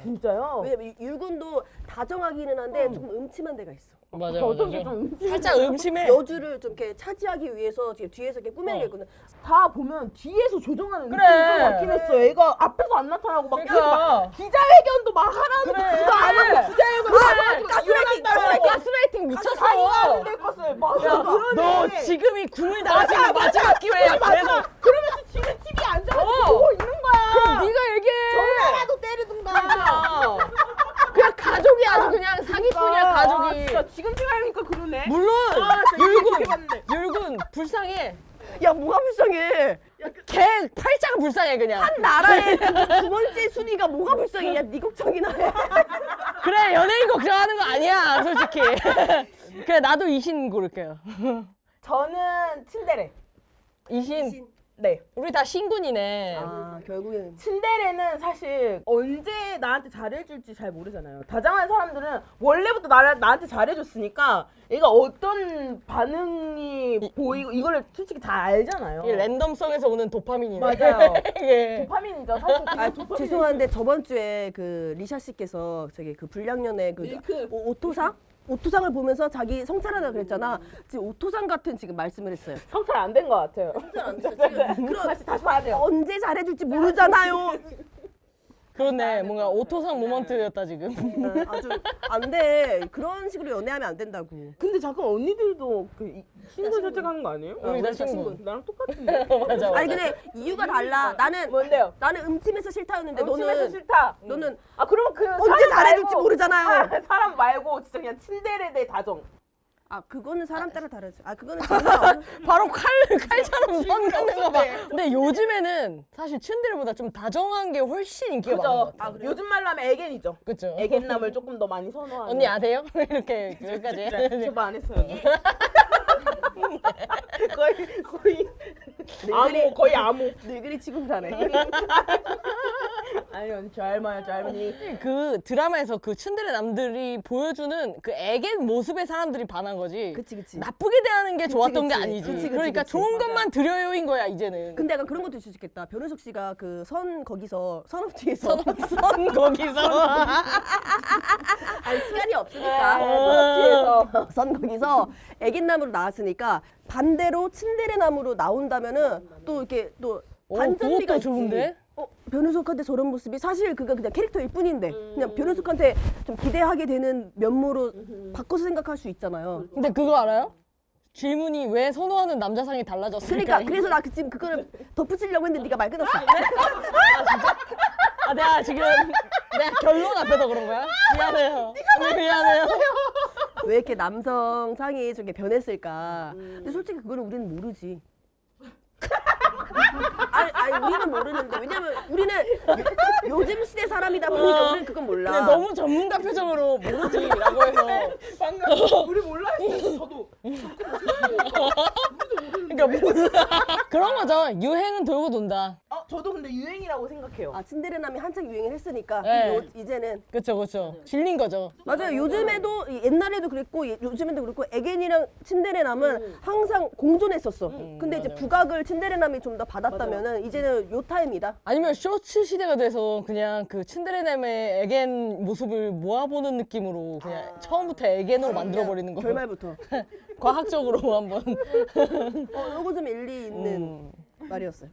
진짜요? 왜냐면 율군도 다정하기는 한데 조금 음침한 데가 있어. 맞아. 어떤 게 좀 살짝 음침해. 여주를 좀 이렇게 차지하기 위해서 지금 뒤에서 이렇게 꾸며내거든. 다 보면 뒤에서 조정하는 그래. 느낌이 좀 맞긴 했어. 애가 앞에서 안 나타나고 막 그러니까. 뒤에서 막 기자회견도 막 하라는 그래. 그거 안 하고 기자회견 가스라이팅 미쳤어. 자기가 것을 막 야, 너 지금이 궁을 나가지는 마지막 기회야. 그래서 그러면서 지금 TV에 앉아가지고 보고 있는 거야. 그럼 네가 얘기해. 전화라도 때리든가. 그냥 가족이 아주 그냥 사기꾼이야 가족이. 진짜 지금 생각하니까 그러네. 물론 율군. 율군 불쌍해. 야 뭐가 불쌍해. 걔 팔자가 불쌍해 그냥. 나라의 두 번째 순위가 뭐가 불쌍해. 야 네 걱정이나 해. 그래 연예인 걱정하는 거 아니야 솔직히. 그래 나도 이신 고를게요. 저는 츤데레. 이신. 네. 우리 다 신군이네. 아 결국에는 츤데레는 사실 언제 나한테 잘해줄지 잘 모르잖아요. 다정한 사람들은 원래부터 나한테 잘해줬으니까 얘가 어떤 반응이 보이고 이거를 솔직히 잘 알잖아요. 이 랜덤성에서 오는 도파민이네. 맞아요. 예. 도파민이죠. 사실 도파민. 죄송한데 저번 주에 그 리샤 씨께서 저기 그 불량년의 그 오토상을 보면서 자기 성찰하다 그랬잖아. 지금 오토상 같은 지금 말씀을 했어요. 성찰 안 된 것 같아요. 성찰 안 됐어 지금. 그럼 다시 봐야 돼요. 언제 잘해줄지 모르잖아요. 그렇네. 뭔가 오토상 모먼트였다 지금. 아주 안 돼. 그런 식으로 연애하면 안 된다고. 근데 잠깐 언니들도 그 신분 선택하는 거 아니에요? 우리 다 신군. 나랑 똑같은데. 맞아. 아니 근데 이유가 달라. 뭔데요? 나는 음침해서 싫다였는데 음침해서 너는 싫다. 너는 아 그러면 그 언제 사람 잘해줄지 말고- 모르잖아요. 사람 말고 진짜 그냥 츤데레 대 다정. 아 그거는 사람 따라 다르지. 아 그거는 정말 바로 칼처럼 선긋는 거 봐. 근데 요즘에는 사실 츤데레보다 좀 다정한 게 훨씬 인기가 많은 것 그죠? 같아요. 요즘 말로 하면 애겐이죠. 그쵸? 애겐남을 조금 더 많이 선호하는. 언니 아세요? 이렇게 여기까지. 저거 안 했어요. 거의 거의 암호. 늙은이 취급하네. 아니요, 저 할머니. 그 드라마에서 그 츤데레 남들이 보여주는 그 애겐 모습에 사람들이 반한 거지. 그치. 나쁘게 대하는 게 좋았던 게 그치. 아니지. 그치. 그러니까 좋은 것만 드려요인 거야 이제는. 근데 약간 그런 것도 있을 수 있겠다. 변우석 씨가 그 선 거기서 선업 뒤에서 선 거기서. 아니 시간이 없으니까 뒤에서. 선 거기서 애견남으로 나왔으니까 반대로 츤데레남으로 나온다면은 또 이렇게 또 반전미가 그것도 있지. 좋은데? 변우석한테 저런 모습이 사실 그가 그냥 캐릭터일 뿐인데 그냥 변우석한테 좀 기대하게 되는 면모로 바꿔서 생각할 수 있잖아요. 근데 그거 알아요? 질문이 왜 선호하는 남자상이 달라졌을까? 그러니까 그래서 나 지금 그거를 덧붙이려고 했는데 네가 말 끊었어. 아 내가 지금 내가 결론 앞에서 그런 거야? 미안해요. 미안해요. 왜 이렇게 남성 상이 저게 변했을까? 근데 솔직히 그거는 우리는 모르지. 아니 우리는 모르는데 왜냐면 우리는 요즘 시대 사람이다 보니까 우리는 그건 몰라. 근데 너무 전문가 표정으로 모르지라고 해서 방금 우리 몰라 했어요. 저도. 그러니까 그런 거죠. 유행은 돌고 돈다. 저도 근데 유행이라고 생각해요. 아 츤데레남이 한창 유행을 했으니까 네. 이제는 그쵸. 질린 거죠. 맞아요. 요즘에도 옛날에도 그랬고 요즘에도 그렇고 에겐이랑 츤데레남은 항상 공존했었어. 근데 이제 맞아요. 부각을 츤데레남이 좀 더 받았다면은 이제는 요 타임이다. 아니면 쇼츠 시대가 돼서 그냥 그 츤데레남의 에겐 모습을 모아보는 느낌으로 그냥 처음부터 에겐으로 만들어버리는 거. 결말부터. 과학적으로 한번. 요거 좀 일리 있는 말이었어요.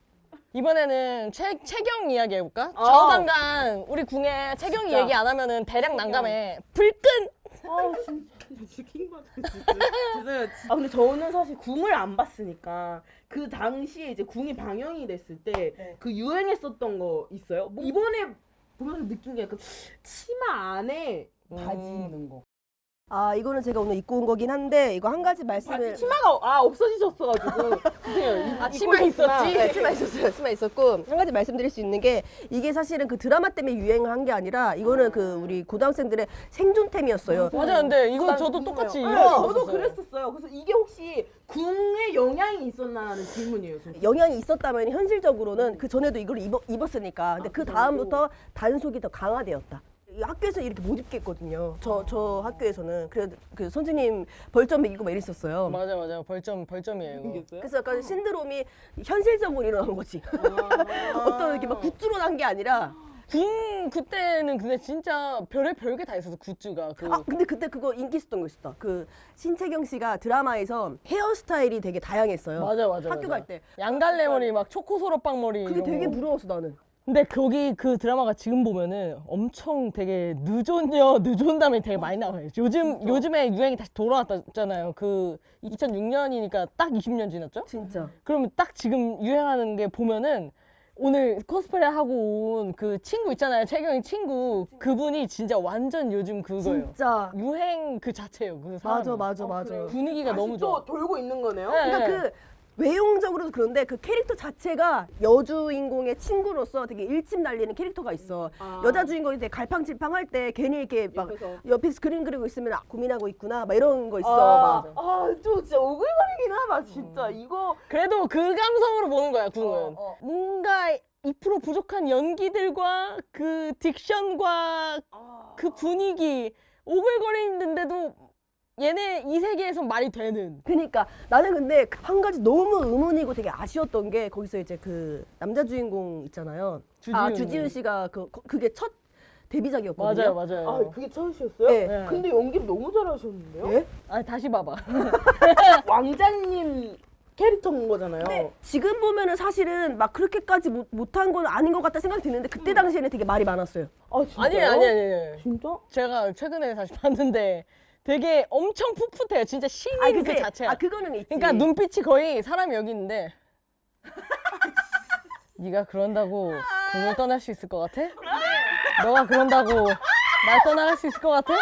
이번에는 최경 이야기 해볼까? 저당간 우리 궁에 최경이 얘기 안 하면은 대략 난감해. 불끈! 진짜 킹받았어요. 아 근데 저는 사실 궁을 안 봤으니까 그 당시에 이제 궁이 방영이 됐을 때 그 유행했었던 거 있어요? 뭐 이번에 보면서 느낀 게 약간 치마 안에 바지 입는 거. 아 이거는 제가 오늘 입고 온 거긴 한데 이거 한 가지 말씀을 치마가 없어지셨어가지고 죄송해요. 치마 있었지? 네, 치마 있었어요. 치마 있었고 한 가지 말씀드릴 수 있는 게 이게 사실은 그 드라마 때문에 유행을 한 게 아니라 이거는 그 우리 고등학생들의 생존템이었어요. 맞아, 근데 이거 저도 똑같이 네, 입었었어요. 저도 그랬었어요. 그래서 이게 혹시 궁에 영향이 있었나라는 질문이에요. 진짜. 영향이 있었다면 현실적으로는 그 전에도 이걸 입었으니까 근데 그 다음부터 단속이 더 강화되었다. 이 학교에서 이렇게 못 입겠거든요. 저 학교에서는 그래도 그 선생님 벌점 매기고 막 이랬었어요. 맞아. 벌점이에요. 이거. 그래서 약간 신드롬이 현실적으로 일어난 거지. 어떤 이렇게 막 굿즈로 난 게 아니라. 궁 그때는 근데 진짜 별게 다 있었어 굿즈가. 근데 그때 그거 인기 있었던 거 있었다. 그 신채경 씨가 드라마에서 헤어스타일이 되게 다양했어요. 맞아. 학교 갈 때. 양갈래 머리 막 초코소라빵 머리. 그게 이런 되게 거. 부러웠어 나는. 근데 거기 그 드라마가 지금 보면은 엄청 되게 늦은담이 되게 많이 나와요. 요즘에 유행이 다시 돌아왔잖아요. 그 2006년이니까 딱 20년 지났죠? 진짜. 그러면 딱 지금 유행하는 게 보면은 오늘 코스프레 하고 온 그 친구 있잖아요. 최경이 친구. 그분이 진짜 완전 요즘 그거예요. 진짜. 유행 그 자체예요. 그 사람. 맞아. 분위기가 너무 다시 좋아. 또 돌고 있는 거네요. 네. 그러니까 그 외형적으로도 그런데 그 캐릭터 자체가 여주인공의 친구로서 되게 일집 날리는 캐릭터가 있어. 여자 주인공이 되게 갈팡질팡할 때 괜히 이렇게 막 옆에서 그림 그리고 있으면 고민하고 있구나 막 이런 거 있어. 막. 저 진짜 오글거리긴 하다 진짜 이거. 그래도 그 감성으로 보는 거야, 궁은. 뭔가 2% 부족한 연기들과 그 딕션과 그 분위기 오글거리는데도 얘네 이 세계에선 말이 되는. 그러니까 나는 근데 한 가지 너무 의문이고 되게 아쉬웠던 게 거기서 이제 그 남자 주인공 있잖아요. 주지훈 씨가 그게 첫 데뷔작이었거든요. 맞아요. 그게 처음이었어요? 네. 근데 연기 너무 잘하셨는데요? 예? 아, 다시 봐봐. 왕자님 캐릭터인 거잖아요. 근데 지금 보면은 사실은 막 그렇게까지 못한 건 아닌 것 같다 생각이 드는데 그때 당시에는 되게 말이 많았어요. 진짜요? 아니에요. 진짜? 제가 최근에 다시 봤는데 되게 엄청 풋풋해요. 진짜 신인 그 자체야. 그거는 있지. 그러니까 눈빛이 거의 사람이 여기 있는데 네가 그런다고 궁을 떠날 수 있을 것 같아? 너가 그런다고 날 떠나갈 수 있을 것 같아?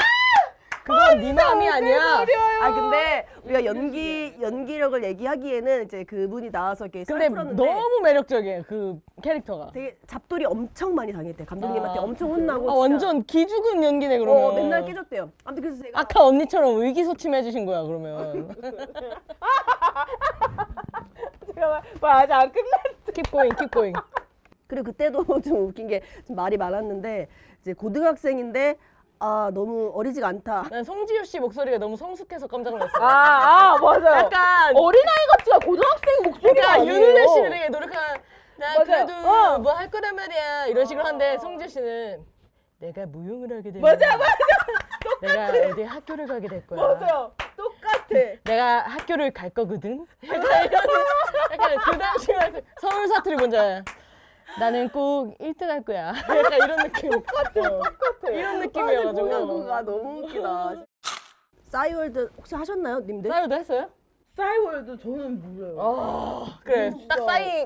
그건 네 마음이 아니야. 근데 우리가 연기력을 얘기하기에는 이제 그분이 나와서 이렇게 근데 썰풀었는데 너무 매력적이에요. 그 캐릭터가. 되게 잡돌이 엄청 많이 당했대. 감독님한테 엄청 혼나고. 진짜. 완전 기죽은 연기네 그러면. 맨날 깨졌대요. 아무튼 그래서 제가 아까 언니처럼 의기소침해지신 거야 그러면. 제가 아직 안 끝났어. keep going. 그리고 그때도 좀 웃긴 게 좀 말이 많았는데 이제 고등학생인데 너무 어리지가 않다. 난 송지효 씨 목소리가 너무 성숙해서 깜짝 놀랐어. 맞아요. 약간 어린아이 같지가 고등학생 목소리가 그러니까 아니에요. 윤은혜 씨는 되게 노력한 나 맞아요. 그래도 뭐 할 거란 말이야 이런 식으로 하는데 송지효 씨는 내가 무용을 하게 되면 맞아. 내가 어디 학교를 가게 될 거야. 맞아요. 똑같아. 내가 학교를 갈 거거든. 약간 그 당시에 서울 사투리 뭔지 알아요? 나는 꼭 1등 할 거야. 약간 이런 느낌. 똑같아. 이런 느낌이어가지고. 그거가 너무 웃기다. 싸이월드 혹시 하셨나요, 님들? 싸이월드 했어요? 싸이월드 저는 몰라요. 그래. 딱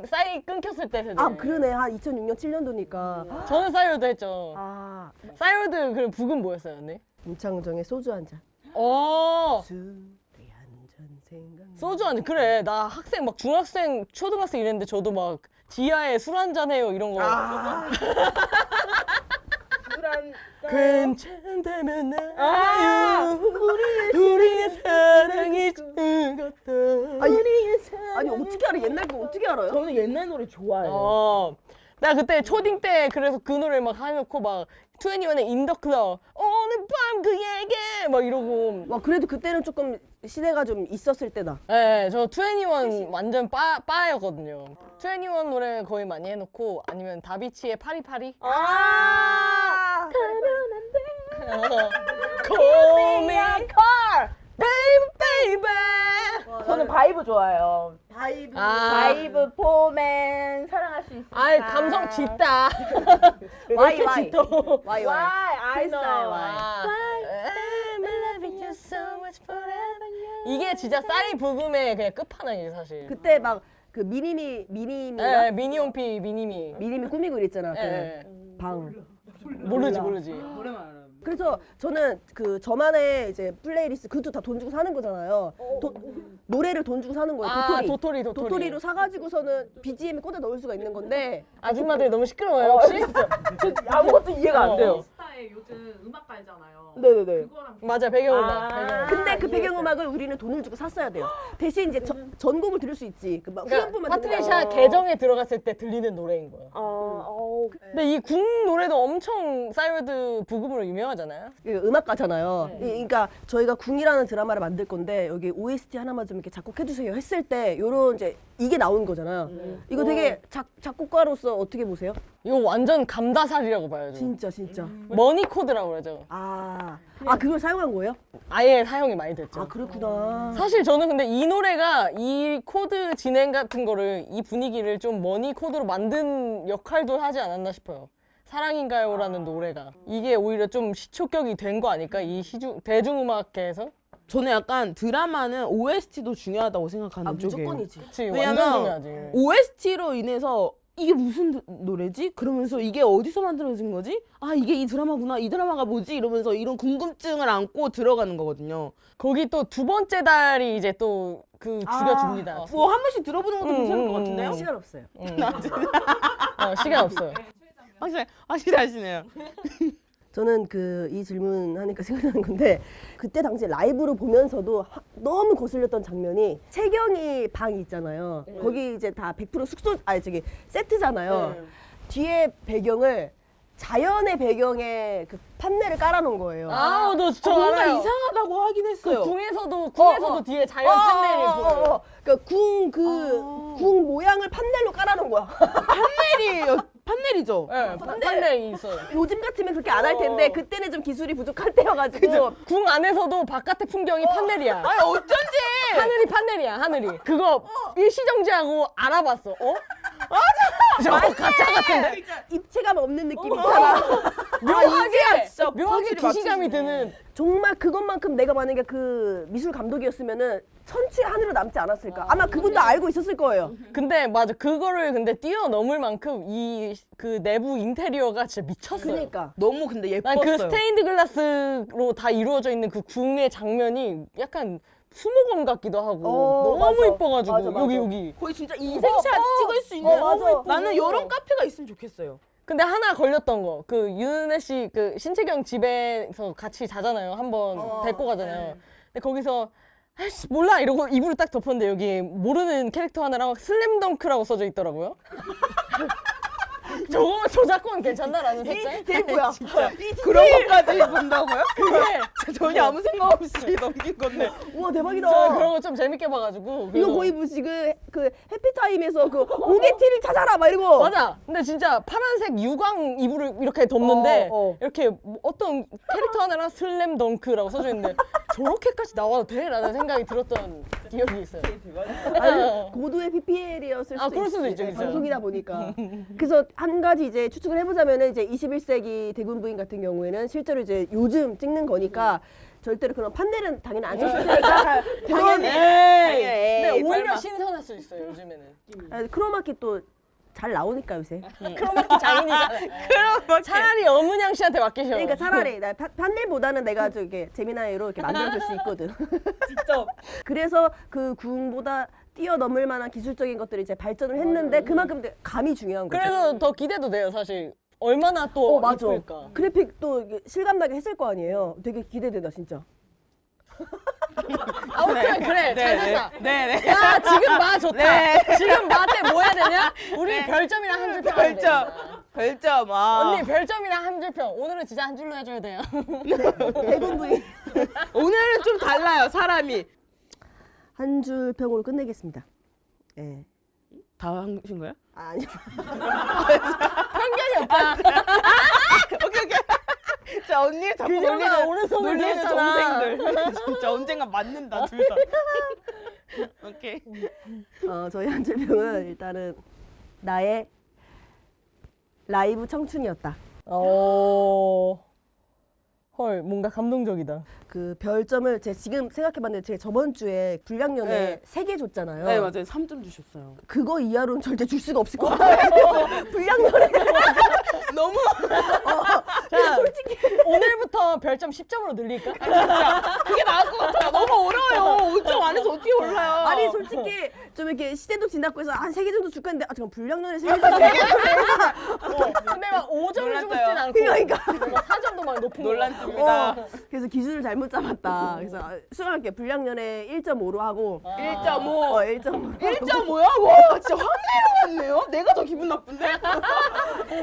싸이 끊겼을 때 세대. 그러네. 한 2006년, 7년도니까. 저는 싸이월드 했죠. 싸이월드 그 북은 뭐였어요, 언니? 임창정의 소주 한 잔. 술이 한잔 생각. 소주 한 잔. 그래. 나 학생 막 중학생, 초등학생 이랬는데 저도 막 지하에 술 한 잔 해요 이런 거. 괜찮다면 나요. 우리의 사랑이 죽었다. 아니 어떻게 알아? 옛날 거 어떻게 알아요? 저는 옛날 노래 좋아해요. 나 그때 초딩 때 그래서 그 노래 막 해놓고 막 21의 In the Club 오늘 밤 그에게 막 이러고. 와 그래도 그때는 조금 시대가 좀 있었을 때다. 네, 저 21 완전 빠였거든요. 21 노래 거의 많이 해놓고 아니면 다비치의 파리파리. 아 Call me a car, baby, baby. 저는 바이브 좋아해요. 바이브. 바이브 포맨 사랑할 수 있을까? 아이 감성 짙다. 와이 와이 짙어. 와이 I know. I'm loving you so much forever. 이게 진짜 싸이 부금의 그냥 끝판왕이에요 사실. 그때 막 그 미니미가 네, 미니홈피 미니미. 미니미 꾸미고 이랬잖아. 네. 그 방. 모르지. 그래서 저는 그 저만의 이제 플레이리스트 그것도 다 돈 주고 사는 거잖아요. 노래를 돈 주고 사는 거예요. 아, 도토리. 도토리. 도토리로 사가지고서는 BGM에 꽂아 넣을 수가 있는 건데 아줌마들 너무 시끄러워요 혹시? 아무것도 이해가 안 돼요. 스타에 요즘 음악가이잖아요. 네네네. 그거랑 맞아 배경음악. 근데 그 배경음악을 우리는 돈을 주고 샀어야 돼요. 대신 이제 전곡을 들을 수 있지. 그막 그러니까 후렴부만 파트리샤 계정에 들어갔을 때 들리는 노래인 거야. 근데 이 궁 노래도 엄청 싸이월드 부금으로 유명하잖아요. 음악가잖아요. 그러니까 저희가 궁이라는 드라마를 만들 건데 여기 OST 하나만 좀 이렇게 작곡해 주세요 했을 때 요런 이제 이게 나오는 거잖아요. 이거 되게 작곡가로서 어떻게 보세요? 이거 완전 감다살이라고 봐야죠. 진짜. 머니 코드라고 그러죠. 아 그걸 사용한 거예요? 아예 사용이 많이 됐죠. 아 그렇구나. 사실 저는 근데 이 노래가 이 코드 진행 같은 거를 이 분위기를 좀 머니 코드로 만든 역할도 하지 않았나 싶어요. 사랑인가요라는 노래가 이게 오히려 좀 시초격이 된 거 아닐까? 이 대중음악계에서? 저는 약간 드라마는 OST도 중요하다고 생각하는 쪽이에요. 무조건이지. 그치, 왜냐면 완전 중요하지. OST로 인해서 이게 무슨 노래지? 그러면서 이게 어디서 만들어진 거지? 아 이게 이 드라마구나. 이 드라마가 뭐지? 이러면서 이런 궁금증을 안고 들어가는 거거든요. 거기 또 두 번째 달이 이제 또 그 죽여줍니다. 뭐 한 번씩 들어보는 것도 괜찮을 것 같은데요? 시간 없어요. 시간 없어요. 확실하시네요. 저는 이 질문 하니까 생각나는 건데 그때 당시 라이브로 보면서도 너무 거슬렸던 장면이 채경이 방이 있잖아요. 거기 이제 다 100% 세트잖아요. 뒤에 배경을 자연의 배경에 그 판넬을 깔아놓은 거예요. 저 뭔가 알아요. 이상하다고 하긴 했어요. 궁에서도 뒤에 자연 판넬이 보여요. 그러니까 궁 모양을 판넬로 깔아놓은 거야. 판넬이죠. 네, 판넬이 있어요. 요즘 같으면 그렇게 안 할 텐데 그때는 좀 기술이 부족할 때여가지고 궁 안에서도 바깥의 풍경이 판넬이야. 아니 어쩐지. 하늘이 판넬이야, 하늘이. 그거 일시정지하고 알아봤어. 저거 가짜 같은데? 입체감 없는 느낌 있잖아. 묘하게 기시감이 드는. 정말 그것만큼 내가 만약에 그 미술 감독이었으면은 천추의 하늘로 남지 않았을까. 아마 그분도 알고 있었을 거예요. 근데 맞아, 그거를 근데 뛰어넘을 만큼 이 그 내부 인테리어가 진짜 미쳤어요. 그러니까. 너무 근데 난 예뻤어요. 그 스테인드 글라스로 다 이루어져 있는 그 궁의 장면이 약간 수목원 같기도 하고 너무 맞아. 이뻐가지고 맞아. 여기. 거의 진짜 인생샷 찍을 수 있는. 맞아. 나는 이런 카페가 있으면 좋겠어요. 근데 하나 걸렸던 거, 그 윤은혜 씨 그 신채경 집에서 같이 자잖아요. 한번 데리고 가잖아요. 근데 거기서 아이씨 몰라 이러고 이불을 딱 덮었는데 여기 모르는 캐릭터 하나랑 슬램덩크라고 써져 있더라고요. 저작권 괜찮나라는 색깔? 이게 뭐야? 그런 것까지 본다고요? 그게 전혀 아무 생각 없이 넘긴 건데. 우와 대박이다. 저 그런 거 좀 재밌게 봐가지고. 이거 그래서- 거의 무슨 그 해피타임에서 그 오게티를 찾아라 막 이러고. 맞아. 근데 진짜 파란색 유광 이불을 이렇게 덮는데 이렇게 어떤 캐릭터 하나랑 슬램덩크라고 써져 있는데 저렇게까지 나와도 돼? 라는 생각이 들었던 기억이 있어요. 아니, 고도의 PPL이었을 수도 그럴 수도 있죠, 네, 진짜. 방송이다 보니까. 그래서 한 가지 이제 추측을 해보자면은 이제 21세기 대군부인 같은 경우에는 실제로 이제 요즘 찍는 거니까 절대로 그런 판넬은 당연히 안 쳤을 테니까 그런 근데 오히려 신선할 수 있어요, 요즘에는. 크로마키 또 잘 나오니까 요새. 크로마키 장인이잖아요. 차라리 어문양 씨한테 맡기셔. 그러니까 차라리 나 판넬보다는 내가 저기 재미나이로 이렇게 만들어줄 수 있거든. 직접. 그래서 그 궁보다 뛰어넘을 만한 기술적인 것들이 이제 발전을 했는데 그만큼 감이 중요한 거죠. 그래서 더 기대도 돼요, 사실. 얼마나 또 맞아. 이쁠까. 그래픽도 이게 실감나게 했을 거 아니에요. 되게 기대된다 진짜. 아무튼 그래, 잘 됐다. 네네. 야, 지금 마 좋다. 지금 마 때 뭐야? 해야 되냐? 우리 별점이랑 한 줄평 하면 별점. 됩니다. 별점. 아. 언니 별점이랑 한 줄평. 오늘은 진짜 한 줄로 해줘야 돼요. 대군부인 오늘은 좀 달라요 사람이. 한 줄 평으로 끝내겠습니다. 예. 다 하신 거예요? 아니요. 편견이 없다. 오케이. 자 언니 자꾸 그녀가 오른손을 놀리는 들었잖아. 동생들. 진짜 언젠가 맞는다 둘 다. 오케이. 저희 한 줄 평은 일단은 나의 라이브 청춘이었다. 헐 뭔가 감동적이다. 그 별점을 제가 지금 생각해봤는데 제가 저번 주에 불량연애 네. 3개 줬잖아요. 네 맞아요. 3점 주셨어요. 그거 이하로는 절대 줄 수가 없을 것 같아요. 불량연애. 너무 자, 솔직히 오늘부터 별점 10점으로 늘릴까? 그게 나을 것 같아요. 너무 어려워요. 5점 안에서 어떻게 올라요? 아니 솔직히 좀 이렇게 시대도 지났고 해서 한 3개 정도 줄까 했는데 아 잠깐 불량연애 3개 줬어요. 근데 막 5점을 주고 놀랐어요. 싶진 않고 그러니까. 4점도 막 높은 거. 놀랐습니다. 그래서 기준을 잘못 잡았다. 그래서 수정할게. 불량연애 1.5로 하고 1.5. 1.5. 1.5야? 와 진짜 확 내려갔네요. 내가 더 기분 나쁜데?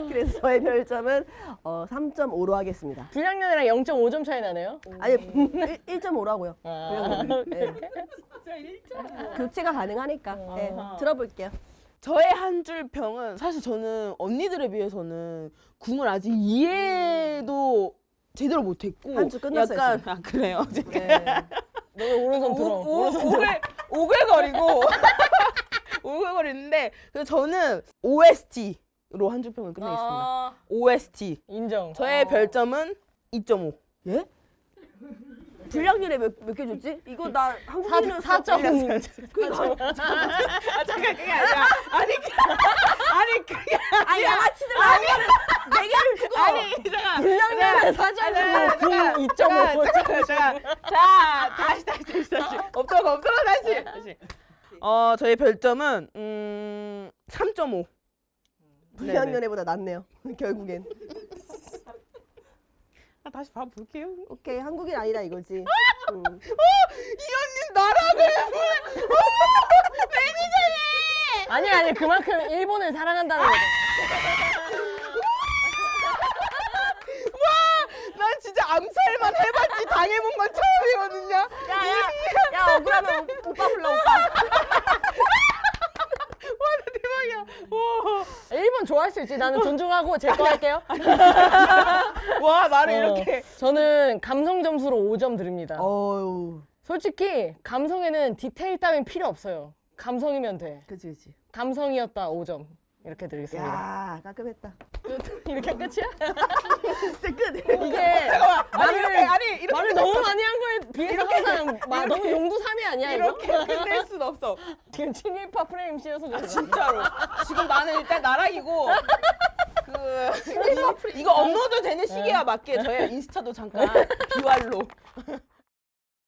그래서 저의 별점은 3.5로 하겠습니다. 불량연애랑 0.5점 차이 나네요. 아니 1.5라고요. 아, 네. 교체가 가능하니까. 네, 들어볼게요. 저의 한 줄 평은 사실 저는 언니들에 비해서는 궁을 아직 이해도 제대로 못했고 한줄 끝났어요, 약간 지금. 아 그래요? 네. 너 오른손 들어. 오른손 들어. 오글거리고 오글거리는데 그래서 저는 OST로 한 줄 평을 끝내겠습니다. 아, OST 인정. 저의 별점은 2.5. 예? 불량연애 몇 개 줬지? 이거 나 한국인은 4.5. 아 잠깐 그게 아니라 아니 그게 아니 양아치들 아니면 4개를 주고 아니 잠깐 불량연애 4.5, 궁 2.5. 자 다시 없더가 다시 저희 별점은 3.5. 불량연애보다 낫네요. 결국엔. 다시 봐볼게요. 오케이 한국인 아니다 이거지. 이 언니 나락을 아니 그만큼 일본을 사랑한다는 거죠. 난 진짜 암살만 해봤지 당해본 건 처음이거든요. 야 억울하면 오빠 불러 오빠. 대박이야. 일본 좋아할 수 있지. 나는 존중하고 제 거 할게요. 와 나를 이렇게. 저는 감성 점수로 5점 드립니다. 어우. 솔직히 감성에는 디테일 따윈 필요 없어요. 감성이면 돼. 그치 그치. 감성이었다 5점. 이렇게 드리겠습니다. 야 깔끔했다. 이렇게 끝이야? 진짜 끝. 이게 이렇게 말을 너무 많이 한 거에 비해서 항상 너무 용두삼이 아니야 이거? 이렇게 끝낼 순 없어. 지금 친일파 프레임 씌워서 그래. 진짜로. 지금 나는 일단 나락이고 이거 업로드 되는 시기와 맞게 저희 인스타도 잠깐 비활로